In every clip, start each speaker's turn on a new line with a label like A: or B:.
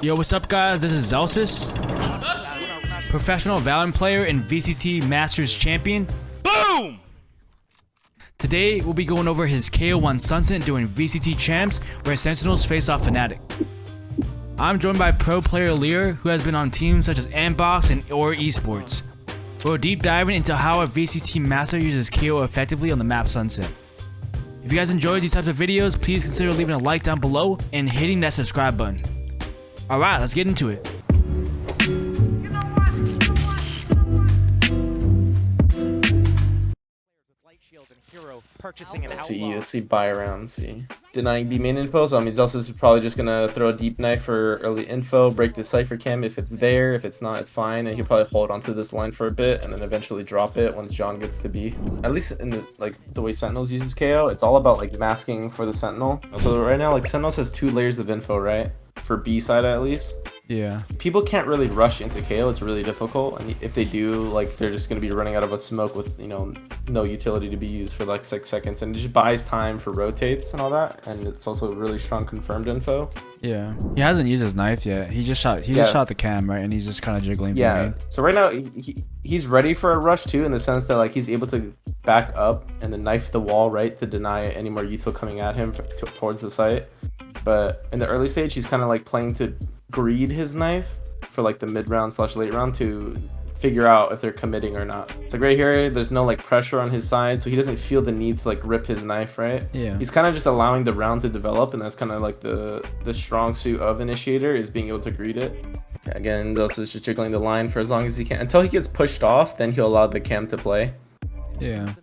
A: Yo, what's up guys? This is Zellsis, professional valorant player and VCT Masters champion.
B: Boom!
A: Today we'll be going over his KO1 sunset during VCT champs where Sentinels face off Fnatic. I'm joined by pro player Lear, who has been on teams such as Ambox and or Esports. We're deep diving into how a VCT Master uses KO effectively on the map Sunset. If you guys enjoy these types of videos, please consider leaving a like down below and hitting that subscribe button. Alright, let's get into it.
C: Let's see buy around, see. Denying B main info, so I mean Zellsis is probably just gonna throw a deep knife for early info, break the cypher cam if it's there, if it's not, it's fine, and he'll probably hold onto this line for a bit and then eventually drop it once John gets to B. At least in the way Sentinels uses KO, it's all about like masking for the Sentinel. So right now like Sentinels has 2 layers of info, right? For B side at least.
A: Yeah.
C: People can't really rush into KO, it's really difficult, and if they do, like, they're just going to be running out of a smoke with, you know, no utility to be used for like 6 seconds, and it just buys time for rotates and all that, and it's also really strong confirmed info.
A: Yeah. He hasn't used his knife yet. He just shot the cam, right? And he's just kind of jiggling.
C: Yeah. So right now, he's ready for a rush too, in the sense that, like, he's able to back up and then knife the wall, right, to deny any more util coming at him towards the site. But in the early stage, he's kind of like playing to greed his knife for like the mid round / late round to figure out if they're committing or not. So right here, there's no like pressure on his side, so he doesn't feel the need to like rip his knife, right?
A: Yeah. He's
C: kind of just allowing the round to develop, and that's kind of like the strong suit of Initiator, is being able to greed it. Again, Zellsis is just jiggling the line for as long as he can until he gets pushed off. Then he'll allow the cam to play.
A: Yeah.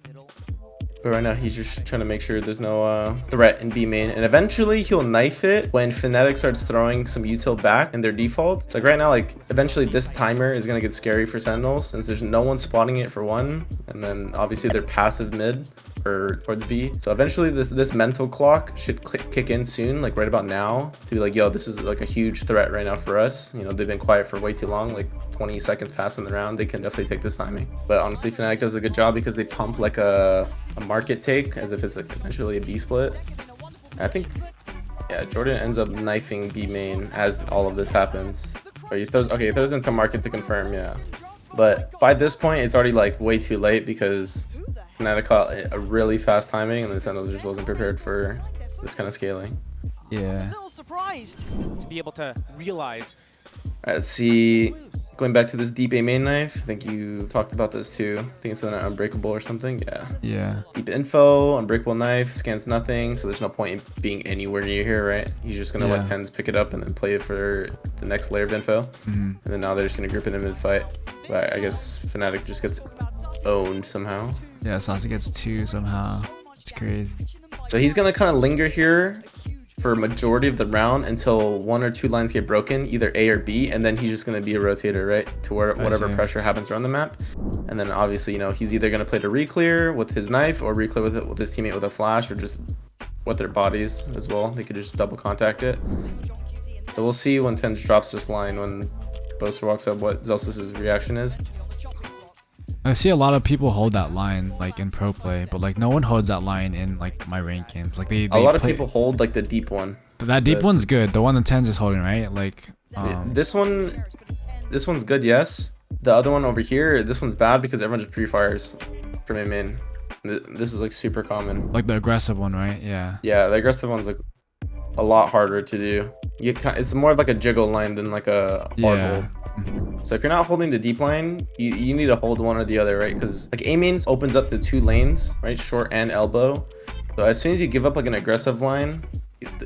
C: But right now he's just trying to make sure there's no threat in B main, and eventually he'll knife it when Fnatic starts throwing some util back in their default. It's like right now, like eventually this timer is gonna get scary for Sentinels since there's no one spotting it for one, and then obviously they're passive mid or towards B. So eventually this mental clock should kick in soon, like right about now, to be like, yo, this is like a huge threat right now for us. You know, they've been quiet for way too long, like 20 seconds passing the round. They can definitely take this timing. But honestly, Fnatic does a good job because they pump like a market take as if it's like essentially a B split. And I think, yeah, Jordan ends up knifing B main as all of this happens. Or he throws into market to confirm, yeah. But by this point, it's already like way too late because Fnatic caught a really fast timing, and the Sentinels just wasn't prepared for this kind of scaling.
A: Yeah.
B: Surprised to be able to realize.
C: Alright, let's see. Going back to this deep A main knife, I think you talked about this too. I think it's an unbreakable or something. Yeah.
A: Yeah.
C: Deep info, unbreakable knife, scans nothing, so there's no point in being anywhere near here, right? He's just gonna let Tens pick it up and then play it for the next layer of info. And then now they're just gonna group it in mid-fight. But I guess Fnatic just gets owned somehow.
A: Yeah, Saucy gets 2 somehow. It's crazy.
C: So he's gonna kind of linger here for a majority of the round until 1 or 2 lines get broken, either A or B, and then he's just going to be a rotator, right, to where whatever pressure happens around the map. And then obviously, you know, he's either going to play to reclear with his knife or reclear with his teammate with a flash, or just with their bodies as well. They could just double contact it. So we'll see when Tens drops this line, when Boaster walks up, what Zellsis' reaction is.
A: I see a lot of people hold that line like in pro play, but like no one holds that line in like my rank games. Like a lot
C: of people hold like the deep one.
A: That deep one's good. The one the Tens is holding, right? Like
C: this one's good, yes. The other one over here, this one's bad because everyone just pre-fires from him in. This is like super common.
A: Like the aggressive one, right? Yeah.
C: Yeah, the aggressive one's like a lot harder to do. It's more of like a jiggle line than like a hard hold. So if you're not holding the deep line, you need to hold one or the other, right? Because like A main opens up to 2 lanes, right? Short and elbow. So as soon as you give up like an aggressive line,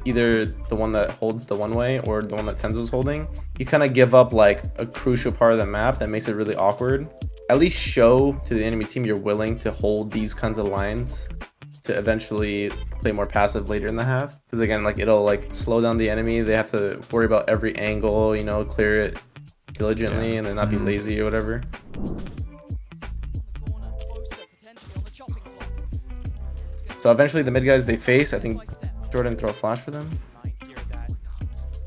C: either the one that holds the one way or the one that Tens was holding, you kind of give up like a crucial part of the map that makes it really awkward. At least show to the enemy team you're willing to hold these kinds of lines to eventually play more passive later in the half. Because again, like it'll like slow down the enemy. They have to worry about every angle, you know, clear it diligently and then not be lazy or whatever. So eventually the mid guys they face, I think Jordan throw a flash for them.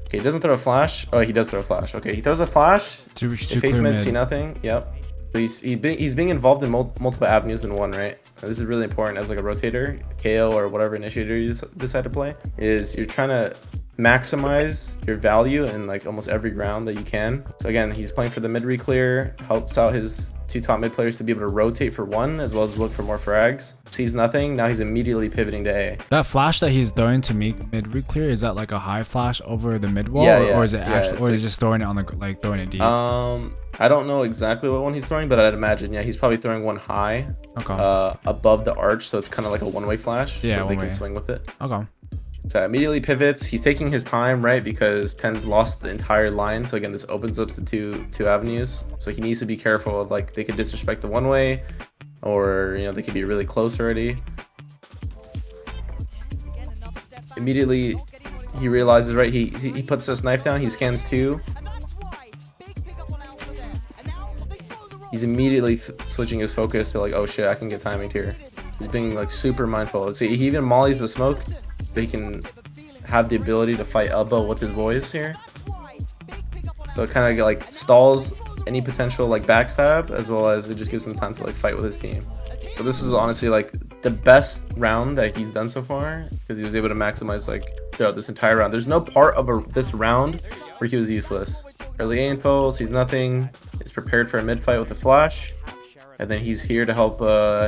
C: Okay, he doesn't throw a flash. Oh, he does throw a flash. Okay, he throws a flash. They face mid, see nothing. Yep. So he's being involved in multiple avenues in one, right? And this is really important as like a rotator, KO, or whatever initiator you decide to play. Is you're trying to maximize your value in like almost every round that you can. So again, he's playing for the mid re-clear, helps out his 2 top mid players to be able to rotate for 1 as well as look for more frags. Sees nothing, now he's immediately pivoting to A.
A: That flash that he's throwing to make mid clear, is that like a high flash over the mid wall, or is it actually, or is he just throwing it on the like throwing it deep?
C: I don't know exactly what one he's throwing, but I'd imagine he's probably throwing one high, above the arch, so it's kind of like a one-way flash.
A: Yeah,
C: so they can swing with it.
A: Okay.
C: So immediately pivots. He's taking his time, right? Because Ten's lost the entire line. So again, this opens up the two avenues. So he needs to be careful of like they could disrespect the one way, or they could be really close already. Immediately, he realizes, right? He puts this knife down. He scans 2. He's immediately switching his focus to like, oh shit, I can get timing here. He's being like super mindful. See, he even mollies the smoke. He can have the ability to fight elbow with his voice here, so it kind of like stalls any potential like backstab, as well as it just gives him time to like fight with his team. So this is honestly like the best round that he's done so far, because he was able to maximize like throughout this entire round. There's no part of this round where he was useless. Early info, sees nothing, is prepared for a mid fight with the flash. And then he's here to help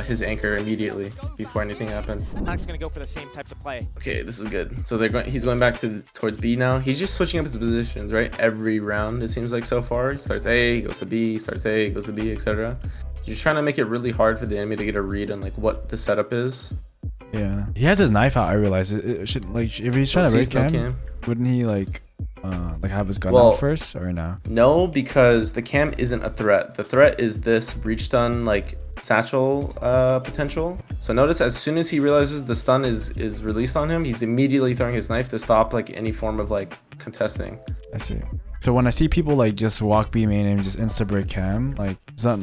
C: his anchor immediately before anything happens.
B: Knox gonna go for the same types of play.
C: Okay, this is good. So he's going back towards B now. He's just switching up his positions, right? Every round, it seems like so far. He starts A, goes to B, starts A, goes to B, etc. He's just trying to make it really hard for the enemy to get a read on like what the setup is.
A: Yeah, he has his knife out. I realize it should like if he's trying to raid cam, wouldn't he like have his gun out first, or no?
C: No, because the cam isn't a threat. The threat is this breach stun like satchel potential. So notice as soon as he realizes the stun is released on him, he's immediately throwing his knife to stop like any form of like contesting.
A: I see. So when I see people like just walk B main and just insta break cam, like is that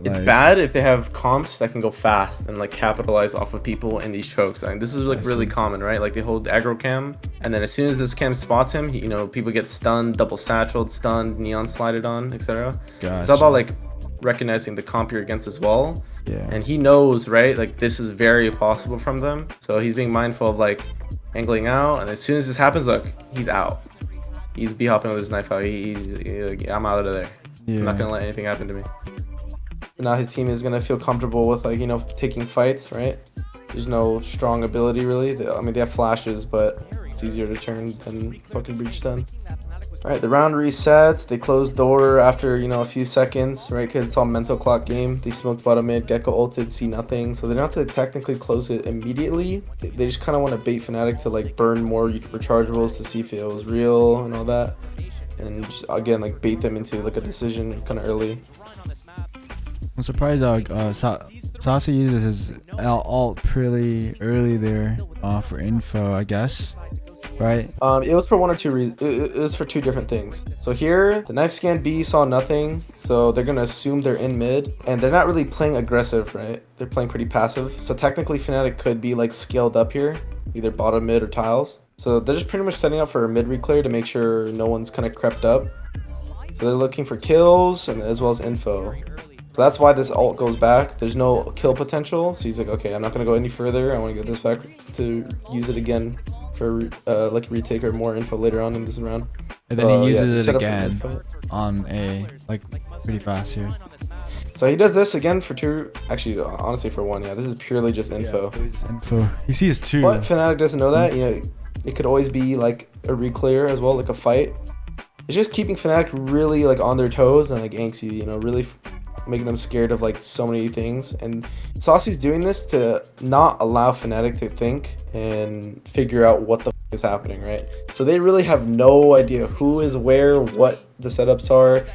A: like...
C: It's bad if they have comps that can go fast and like capitalize off of people in these chokes. I mean, this is like really common, right? Like they hold aggro cam, and then as soon as this cam spots him, people get stunned, double satcheled, stunned, neon slided on, etc.
A: Gotcha.
C: It's all about like recognizing the comp you're against as well.
A: Yeah.
C: And he knows, right? Like this is very possible from them. So he's being mindful of like angling out, and as soon as this happens, look, he's out. He's b-hopping with his knife out. He's like, I'm out of there. Yeah. I'm not gonna let anything happen to me. So now his team is gonna feel comfortable with like taking fights, right? There's no strong ability really. They have flashes, but it's easier to turn than fucking breach stun. All right, the round resets. They close door after a few seconds, right? Because it's all mental clock game. They smoked bottom mid, Gecko ulted, see nothing, so they don't have to technically close it immediately. They just kind of want to bait Fnatic to like burn more rechargeables to see if it was real and all that, and just again like bait them into like a decision kind of early.
A: I'm surprised Saucy uses his ult pretty early there for info, I guess. Right.
C: It was for one or two reasons. It was for 2 different things. So here, the knife scan B saw nothing, so they're gonna assume they're in mid, and they're not really playing aggressive, right? They're playing pretty passive. So technically, Fnatic could be like scaled up here, either bottom mid or tiles. So they're just pretty much setting up for a mid reclear to make sure no one's kind of crept up. So they're looking for kills and as well as info. So that's why this ult goes back. There's no kill potential, so he's like, okay, I'm not gonna go any further. I want to get this back to use it again for like retake or more info later on in this round.
A: And then he uses it again on A, like pretty fast here.
C: So he does this again for 2, actually honestly for 1. Yeah, this is purely just info.
A: Yeah, just info. He sees 2.
C: But Fnatic doesn't know that. It could always be like a reclear as well, like a fight. It's just keeping Fnatic really like on their toes and like angsty, really making them scared of like so many things. And Saucy's doing this to not allow Fnatic to think and figure out what the is happening, right? So they really have no idea who is where, what the setups are.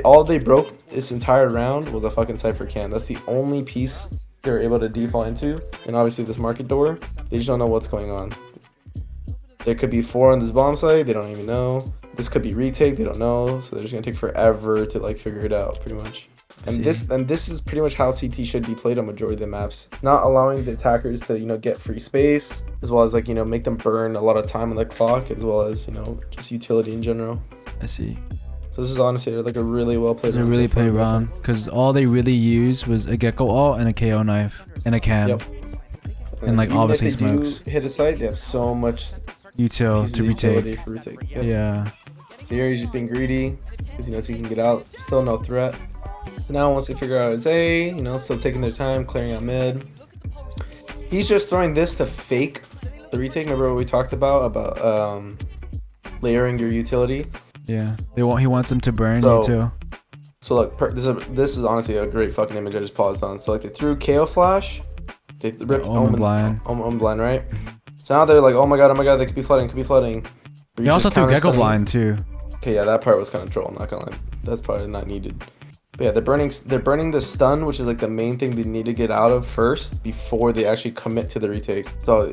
C: All they broke this entire round was a fucking Cypher can. That's the only piece they were able to default into. And obviously this market door, they just don't know what's going on. There could be 4 on this bomb site, they don't even know. This could be retake, they don't know. So they're just gonna take forever to like figure it out, pretty much. And this is pretty much how CT should be played on majority of the maps. Not allowing the attackers to get free space, as well as like make them burn a lot of time on the clock, as well as just utility in general.
A: I see.
C: So this is honestly like a really well played.
A: It's a really played round because all they really used was a Gecko ult and a KO knife and a cam.
C: Yep.
A: And like
C: even
A: obviously
C: if they
A: smokes.
C: do hit a site, they have so much
A: util
C: He's
A: to
C: the utility
A: retake.
C: for retake. Yep.
A: Yeah.
C: Here he's just being greedy because he knows he can get out. Still no threat. So now once they figure out it's A, you know, still taking their time, clearing out mid. He's just throwing this to fake the retake. Remember what we talked about layering your utility?
A: Yeah. He wants them to burn
C: So-
A: you too.
C: So look, this is honestly a great fucking image I just paused on. So like they threw KO flash, they ripped
A: Omen blind.
C: Omen blind, right? So now they're like, oh my god, they could be flooding, But
A: They
C: he's
A: also
C: just
A: threw Gecko
C: counter-stunning.
A: blind too.
C: Okay, yeah, that part was kind of troll. Not gonna lie, that's probably not needed. But yeah, they're burning the stun, which is like the main thing they need to get out of first before they actually commit to the retake. So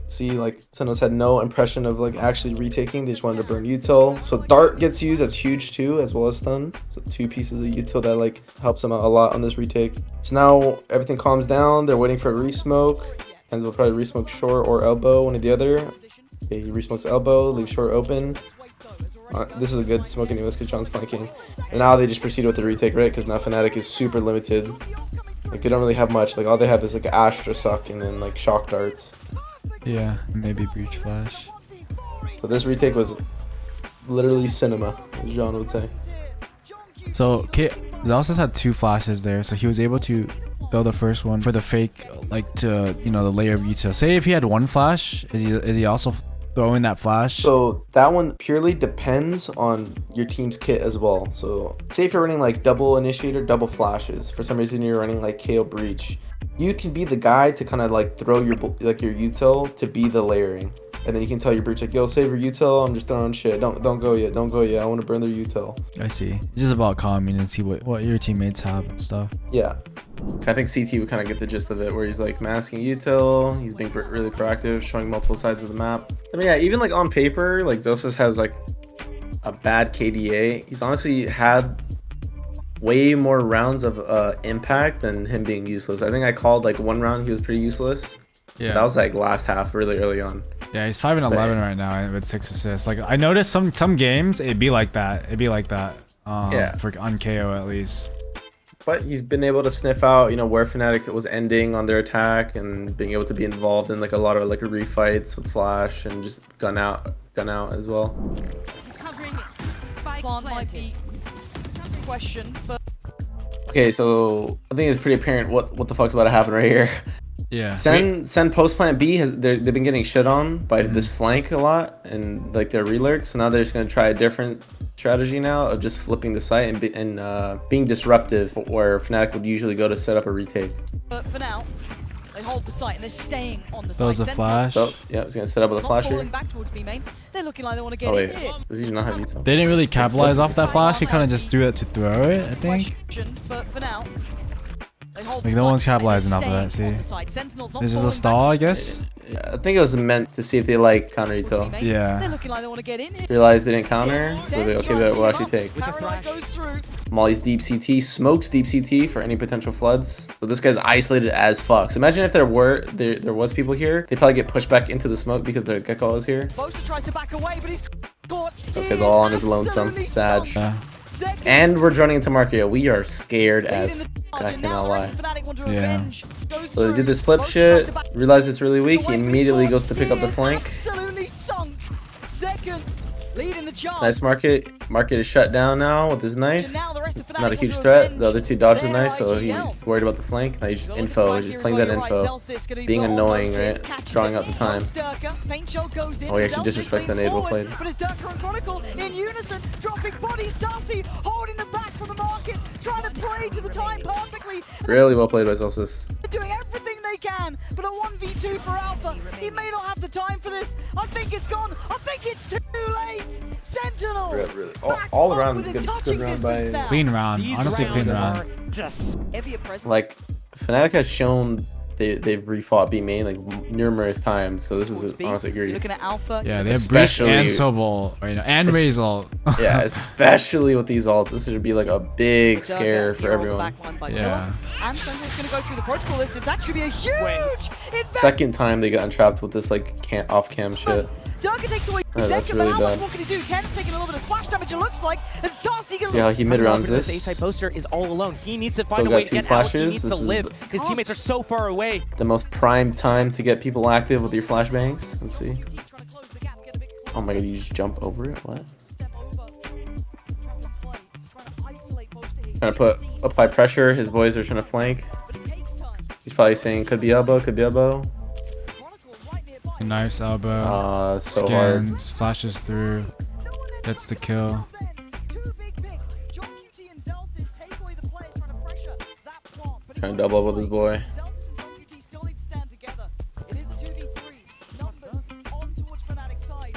C: see, like Sentinels had no impression of like actually retaking. They just wanted to burn util. So dart gets used. That's huge too, as well as stun. So 2 pieces of util that like helps them out a lot on this retake. So now everything calms down. They're waiting for a resmoke. Hens will probably resmoke short or elbow, one or the other. Okay, he resmokes elbow, leaves short open. This is a good smoke anyways because John's flanking. And now they just proceed with the retake, right? Because now Fnatic is super limited. Like they don't really have much. Like all they have is like Astra suck and then like shock darts.
A: Yeah, maybe breach flash.
C: So this retake was literally cinema, as John would say.
A: So Zellsis had 2 flashes there, so he was able to throw the first one for the fake, like to, you know, the layer of util. Say if he had 1 flash, is he also throwing that flash?
C: So that one purely depends on your team's kit as well. So say if you're running like double initiator, double flashes. For some reason you're running like KO breach. You can be the guy to kind of like throw your util to be the layering. And then you can tell your breach like, yo, save your util, I'm just throwing shit. Don't go yet, I want to burn their util.
A: I see. It's just about calming and see what your teammates have and stuff.
C: Yeah. I think CT would kind of get the gist of it, where he's like masking util, he's being really proactive, showing multiple sides of the map. I mean, yeah, even like on paper, like Zellsis has like a bad KDA. He's honestly had way more rounds of impact than him being useless. I think I called like 1 round he was pretty useless.
A: Yeah.
C: That was like last half, really early on.
A: Yeah, he's 5 and 11 right now with 6 assists. Like I noticed some games it'd be like that.
C: Yeah.
A: For on KO at least.
C: But he's been able to sniff out, you know, where Fnatic was ending on their attack and being able to be involved in like a lot of like refights with flash and just gun out as well.
D: Covering plant might be question, but
C: Okay, so I think it's pretty apparent what the fuck's about to happen right here.
A: Yeah.
C: Sen post plant B they've been getting shit on by this flank a lot and like their relurks. So now they're just gonna try a different strategy now of just flipping the site and being disruptive, where Fnatic would usually go to set up a retake.
D: but for now, they hold the site and they're staying on the
A: That was
D: site.
A: a flash.
C: So yeah, it's gonna set up with a
D: Not
C: flasher.
D: falling back towards B main. They're looking like they want to get
C: Oh wait,
D: in here.
C: does he not have util?
A: They didn't really capitalize off that flash. He kind of just threw it to throw it, I think.
D: Question, but for now, they hold
A: Like,
D: the
A: no
D: site
A: one's
D: and they're
A: capitalizing off of that,
D: staying on
A: see?
D: the site. Sentinels not
A: This is a
D: falling
A: stall, I
D: back
A: guess.
C: Yeah, I think it was meant to see if they like counter
D: towards B
C: util.
D: main.
A: Yeah.
D: They're looking like they want to get in here.
C: Realized they didn't counter, so they
D: Sens
C: okay,
D: trying to
C: we'll
D: team
C: actually
D: up.
C: take.
D: Paralyze goes through.
C: Molly's deep CT, smokes deep CT for any potential floods. So this guy's isolated as fuck. So imagine if there was people here, they'd probably get pushed back into the smoke because their Gecko is here.
D: Bosa tries to back away, but he's caught.
C: This guy's all on his lonesome,
D: Absolutely
C: Sag.
A: Yeah.
D: Second
C: And we're joining into Markio. We are scared
D: lead
C: as
D: in the
C: fuck,
D: charge,
C: I
D: and now
C: cannot
D: the
C: lie.
D: rest of Fnatic want to
A: Yeah.
D: revenge. Goes
C: So they
D: through.
C: did this flip
D: Bosa
C: shit,
D: tries to back
C: realized it's really weak, he
D: away from
C: immediately
D: Scott.
C: goes to pick up the
D: He is
C: flank.
D: Absolutely sunk. Second lead in the charge.
C: Nice Market. Market is shut down now with his knife.
D: And now the rest of Fnatic
C: Not a
D: want
C: huge
D: to
C: threat.
D: revenge
C: The other two dodged the
D: their
C: knife, so
D: IGL.
C: he's worried about the flank. Now he's just
D: So looking
C: info,
D: right
C: he's
D: here
C: just
D: as
C: playing
D: well,
C: that
D: you're right.
C: info.
D: Zellsis gonna be
C: Being
D: put on
C: annoying,
D: notice,
C: right?
D: catches
C: Drawing
D: it,
C: out the time.
D: pumps Durka, Paint Shell goes in,
C: Oh, he
D: and
C: actually
D: Zellsis
C: disrespects the
D: leans
C: nade well
D: forward,
C: played.
D: but as Durka and Chronicle in unison, dropping bodies, Darcy holding the back from the market, trying to play to the time perfectly.
C: Really well played by Zellsis.
D: They're doing everything they can, but a 1v2 for Alpha. He may not have the time for this. I think it's gone. I think it's too late. Sentinels.
C: Really.
D: back
C: All
D: up
C: around
D: within
C: good
D: touching
C: round by.
D: distance now.
A: Clean round.
B: These
A: Honestly, clean
B: rounds
A: round.
B: are just
D: Heavier presence.
C: Like, Fnatic has shown they've refought B main like numerous times, so this is
D: towards B.
C: honestly
D: You're
C: greedy.
D: looking at Alpha.
A: Yeah, they have breach
C: Especially-
A: and Sobol right now, and Raze ult.
C: Yeah, especially with these ults, this should be like a big
D: Durka
C: scare for
D: here on the
C: everyone.
D: backline by
A: Yeah.
D: Killer. And Sentinel's going to go through the protocol list. It's actually going to be a huge investment.
C: Second time they got entrapped with this like off cam shit.
D: Durka takes away
C: Oh, that's
D: second,
C: really
D: but how much
C: bad.
D: more can he do? Ten's taking a little bit of splash damage, it looks like. And Sarcy
C: See how he mid rounds
B: This
C: this.
B: A-side poster is all alone. He needs to find
C: Still
B: a way
C: got
B: to
C: two
B: get out. He
C: flashes.
B: needs
C: This
B: to
C: is
B: live. His teammates are so far away.
C: The most prime time to get people active with your flashbangs. Let's see. Oh my god, you just jump over it? What?
D: Step over, travel play, trying to isolate most of his.
C: Trying to apply pressure. His boys are trying to flank.
D: But it takes time.
C: He's probably saying could be elbow, could be elbow.
D: Chronicle right nearby.
A: Nice elbow.
C: So hard.
A: Scans, flashes through, gets the kill.
D: Two big picks. John QT and Zellsis take away the players trying to pressure that plant. But
C: Trying to double up with his boy.
D: Zellsis and John QT still need to stand together. It is a 2v3. Numbers on towards Fnatic's side.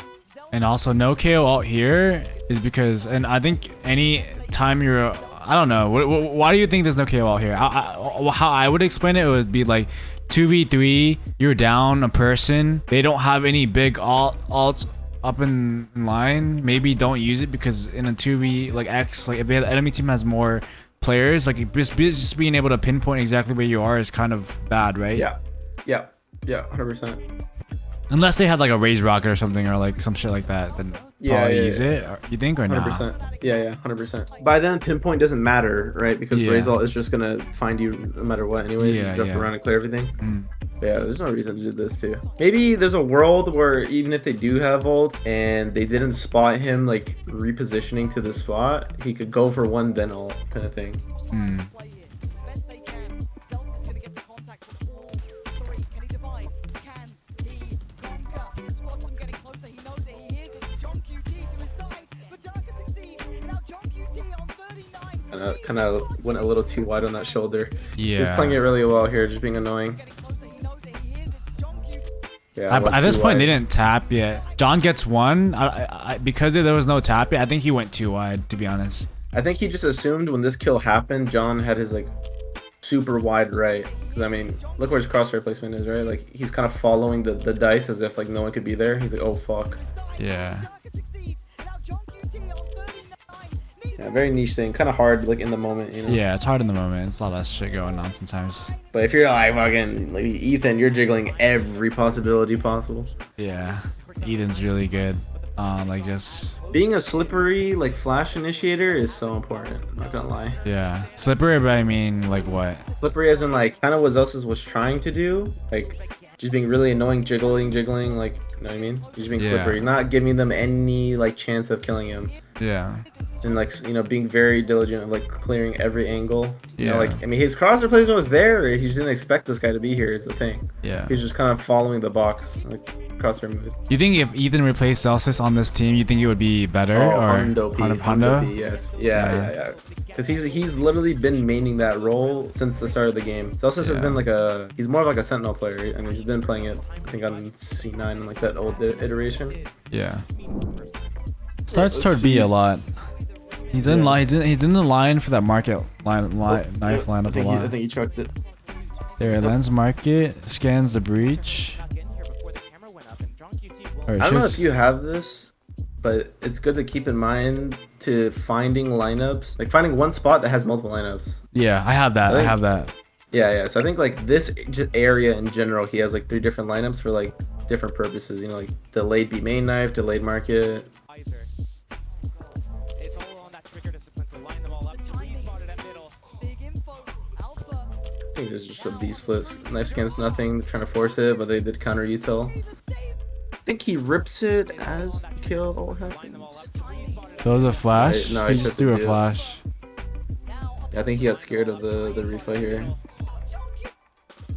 A: And also no KO out here is because, and I think any time you're, I don't know, why do you think there's no KO out here? How I would explain it would be like 2v3, you're down a person, they don't have any big alts up in line, maybe don't use it, because in a 2v like X, like if the enemy team has more players, like just being able to pinpoint exactly where you are is kind of bad, right?
C: Yeah, 100%.
A: Unless they had like a raise rocket or something, or like some shit like that, then probably use it. Or, you think, or not?
C: 100%. Yeah, 100%. By then, pinpoint doesn't matter, right? Because raise ult is just gonna find you no matter what, anyways. You jump around and clear everything. Yeah, there's no reason to do this too. Maybe there's a world where even if they do have ult and they didn't spot him like repositioning to the spot, he could go for one then ult kind of thing. Kind of went a little too wide on that shoulder.
A: Yeah.
C: He's playing it really well here, just being annoying. Yeah.
A: At this point, they didn't tap yet. John gets one. Because there was no tap yet, I think he went too wide, to be honest.
C: I think he just assumed when this kill happened, John had his like super wide right. Because I mean, look where his crosshair placement is, right? Like he's kind of following the dice as if like no one could be there. He's like, oh fuck.
A: Yeah.
C: Yeah, very niche thing. Kind of hard, like in the moment, you know.
A: Yeah, it's hard in the moment. It's a lot of shit going on sometimes.
C: But if you're like fucking like Ethan, you're jiggling every possibility possible.
A: Yeah, Ethan's really good. Like just
C: being a slippery like flash initiator is so important. I'm not gonna lie.
A: Yeah, slippery, but I mean like what?
C: Slippery as in like kind of what Zellsis was trying to do, like just being really annoying, jiggling, like you know what I mean? Just being slippery, not giving them any like chance of killing him.
A: Yeah.
C: And like, you know, being very diligent of like clearing every angle. You know, like, I mean, his crosshair placement was there. He just didn't expect this guy to be here is the thing.
A: Yeah.
C: He's just kind of following the box, like crosshair move.
A: You think if Ethan replaced Zellsis on this team, you think it would be better?
C: Hondo? Yes. Yeah. Because he's literally been maining that role since the start of the game. Zellsis has been like he's more of like a Sentinel player. I mean, he's been playing it, I think, on C9 and like that old iteration.
A: Yeah. Starts toward B a lot. He's in line. He's in the line for that market knife lineup a lot.
C: I think he chucked it.
A: There, lands market, scans the breach.
C: I don't know if you have this, but it's good to keep in mind to finding lineups, like finding one spot that has multiple lineups.
A: Yeah, I have that. I have that.
C: Yeah. So I think like this area in general, he has like 3 different lineups for like different purposes. You know, like delayed B main knife, delayed market. I think this is just a B splits. Knife scans nothing, trying to force it, but they did counter util. I think he rips it as the kill happens.
A: That was a flash?
C: Right, no,
A: he just threw a flash.
C: Yeah, I think he got scared of the refight here.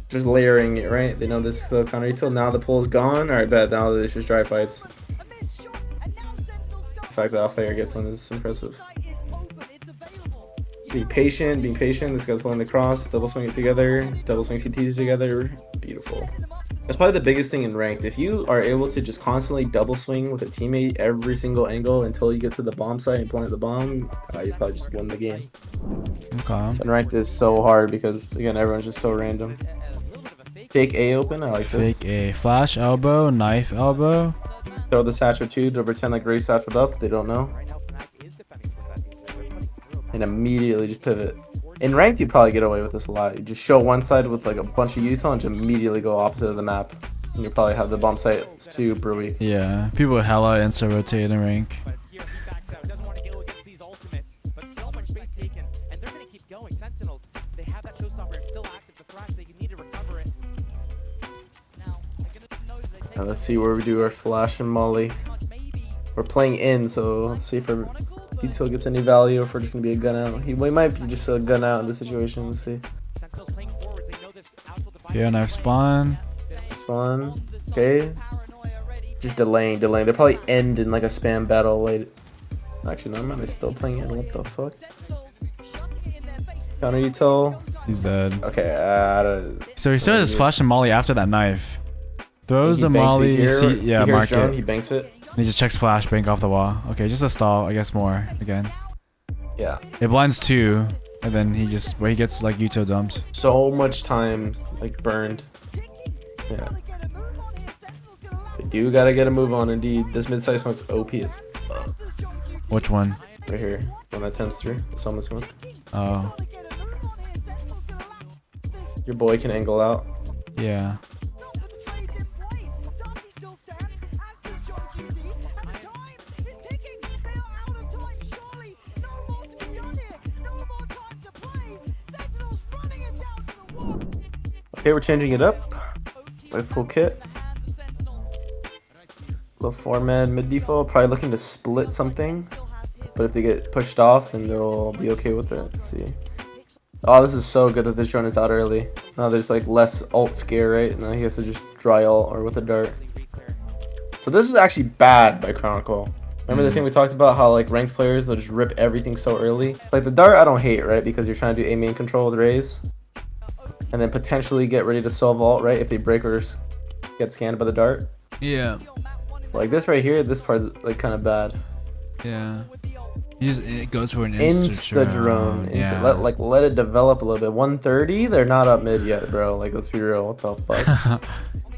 C: Just layering it, right? They know this counter util. Now the pull is gone. Alright, bet. Now it's just dry fights. The fact that Alfire gets one is impressive. Being patient. This guy's pulling the cross, double swing it together, double swing CTs together. Beautiful. That's probably the biggest thing in ranked. If you are able to just constantly double swing with a teammate every single angle until you get to the bomb site and plant the bomb, you probably just won the game.
A: Okay.
C: And ranked is so hard because again, everyone's just so random. Fake A open, I like this.
A: Fake A. Flash elbow, knife elbow.
C: Throw the satchel too, to pretend like Ray satcheled up, they don't know. And immediately just pivot. In ranked, you probably get away with this a lot. You just show one side with like a bunch of util and just immediately go opposite of the map. And you probably have the bomb site super weak.
A: Yeah, people hella insta rotate in rank.
C: Now let's see where we do our flash and molly. We're playing in, so let's see if our util gets any value or if we're just gonna be a gun out. We might be just a gun out in this situation. Let's see.
A: Yeah, knife spawn.
C: Spawn. Okay. Just delaying. They'll probably end in like a spam battle. Wait. Actually, never mind. They're still playing in. What the fuck? Counter util.
A: He's dead.
C: Okay.
A: So he still has his flash and molly after that knife. Throws the molly. Yeah, mark it.
C: He banks it.
A: And he just checks flash, bank off the wall. Okay, just a stall, I guess more again.
C: Yeah.
A: It blinds 2, and then he gets like util dumped.
C: So much time like burned. Yeah. We do gotta get a move on indeed. This mid-size smoke's OP as fuck.
A: Which one?
C: Right here. When that 10's through. It's on the smoke.
A: Oh.
C: Your boy can angle out.
A: Yeah.
C: Okay, we're changing it up. With full kit. Little 4-man mid default. Probably looking to split something. But if they get pushed off, then they'll be okay with it. Let's see. Oh, this is so good that this drone is out early. Now there's like less ult scare, right? And then he has to just dry ult or with a dart. So this is actually bad by Chronicle. Remember the thing we talked about, how like ranked players, they'll just rip everything so early? Like the dart I don't hate, right? Because you're trying to do A main control with Raze. And then potentially get ready to solve ult, right? If they break or get scanned by the dart.
A: Yeah.
C: Like this right here, this part's like kind of bad.
A: Yeah. It goes for an
C: Insta drone.
A: Yeah.
C: Let it develop a little bit. 130, they're not up mid yet, bro. Like let's be real. What the fuck?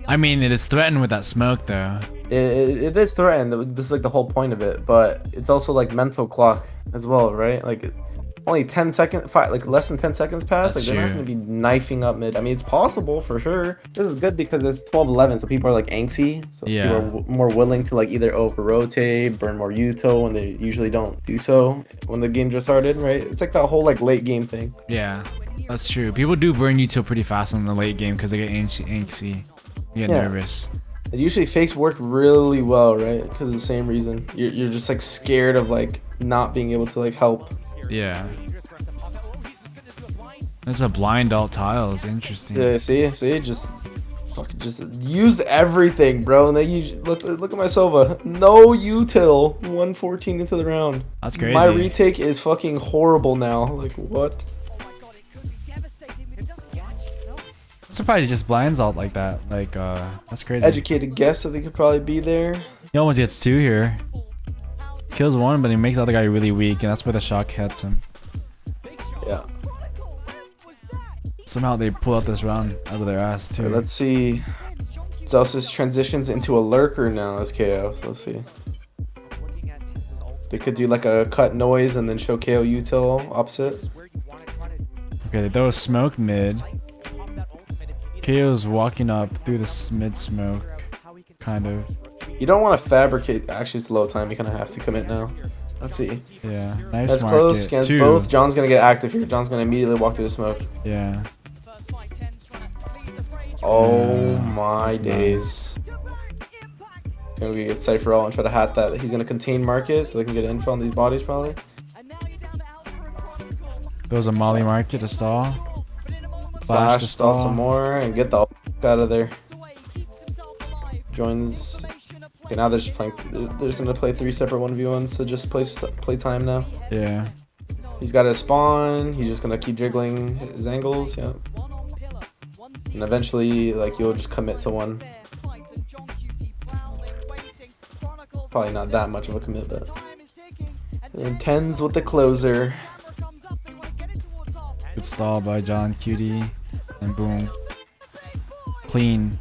A: I mean, it is threatened with that smoke though.
C: It is threatened. This is like the whole point of it, but it's also like mental clock as well, right? Like only 10 seconds, like less than 10 seconds pass.
A: That's
C: like they're not going to be knifing up mid. I mean, it's possible for sure. This is good because it's 12-11, so people are like angsty. So
A: Yeah.
C: people are more willing to like either over rotate, burn more util when they usually don't do so when the game just started, right? It's like that whole like late game thing.
A: Yeah, that's true. People do burn util pretty fast in the late game because they get angsty. You get nervous.
C: It usually fakes work really well, right? Because of the same reason. You're just like scared of like not being able to like help.
A: Yeah. That's a blind alt tiles. Interesting.
C: Yeah, see, just use everything, bro. And then you look at my Sova. No util. 114 into the round.
A: That's crazy.
C: My retake is fucking horrible now. Like what?
A: I'm surprised he just blinds alt like that. Like that's crazy.
C: Educated guess that they could probably be there.
A: He almost gets 2 here. Kills 1, but he makes the other guy really weak, and that's where the shock hits him.
C: Yeah.
A: Somehow they pull out this round out of their ass too.
C: Let's see. Zellsis transitions into a lurker now as KO. So let's see. They could do like a cut noise and then show KO util opposite.
A: Okay, they throw a smoke mid. KO's walking up through this mid smoke, kind of.
C: You don't want to fabricate. Actually, it's low time. You kind of have to commit now. Let's see.
A: Yeah, nice.
C: That's
A: market.
C: close. Scans
A: 2.
C: both. John's gonna get active here. John's gonna immediately walk through the smoke.
A: Yeah.
C: Oh my days.
A: Nice.
C: He's gonna get Cypher all and try to hat that. He's gonna contain market so they can get info on these bodies probably.
A: Throws a molly market to stall.
C: Flash
A: to
C: to stall some more and get the out of there. Joins. Okay, now they're just playing. They're just gonna play 3 separate 1v1s to just play time now.
A: Yeah.
C: He's got his spawn. He's just gonna keep jiggling his angles. Yeah. And eventually, like you'll just commit to one. Probably not that much of a commit, but. And 10s with the closer.
A: Good stall by John Cutie, and boom. Clean.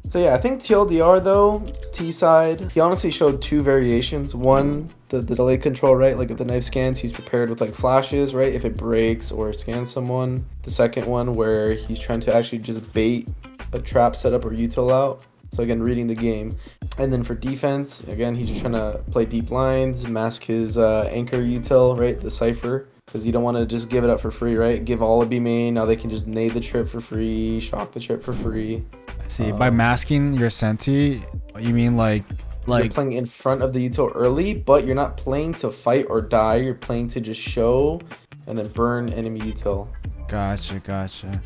C: So yeah, I think TLDR though, T side, he honestly showed 2 variations. One, the delay control, right? Like if the knife scans, he's prepared with like flashes, right? If it breaks or scans someone. The second one where he's trying to actually just bait a trap setup or util out. So again, reading the game. And then for defense, again, he's just trying to play deep lines, mask his anchor util, right? The cipher. Because you don't want to just give it up for free, right? Give all a B main, now they can just nade the trip for free, shock the trip for free.
A: See, by masking your senti, you mean like
C: You're
A: Like,
C: playing in front of the util early, but you're not playing to fight or die. You're playing to just show and then burn enemy util.
A: gotcha.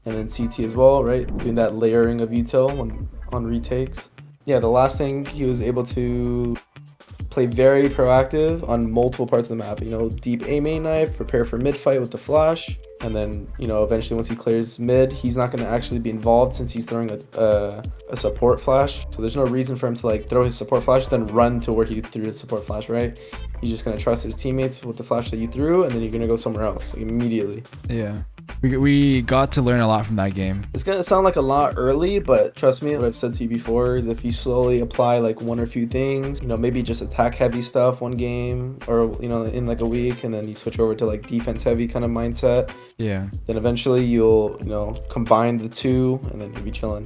C: And then CT as well, right? Doing that layering of util on retakes. Yeah, the last thing, he was able to play very proactive on multiple parts of the map. You know, deep A main knife, prepare for mid fight with the flash, and then, you know, eventually once he clears mid, he's not going to actually be involved since he's throwing a support flash. So there's no reason for him to like throw his support flash, then run to where he threw his support flash, right? He's just going to trust his teammates with the flash that you threw, and then you're going to go somewhere else immediately.
A: Yeah. We got to learn a lot from that game.
C: It's gonna sound like a lot early, but trust me, what I've said to you before is if you slowly apply like one or few things, you know, maybe just attack heavy stuff one game or, you know, in like a week, and then you switch over to like defense heavy kind of mindset,
A: Yeah,
C: then eventually you'll, you know, combine the two and then you'll be chilling.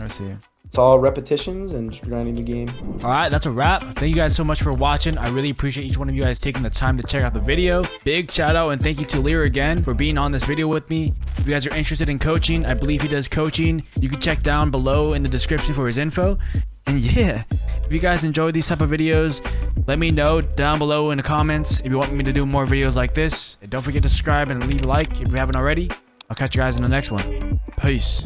A: I see.
C: It's all repetitions and just grinding the game.
A: All right, that's a wrap. Thank you guys so much for watching. I really appreciate each one of you guys taking the time to check out the video. Big shout out and thank you to Lear again for being on this video with me. If you guys are interested in coaching, I believe he does coaching. You can check down below in the description for his info. And yeah, if you guys enjoy these type of videos, let me know down below in the comments if you want me to do more videos like this. And don't forget to subscribe and leave a like if you haven't already. I'll catch you guys in the next one. Peace.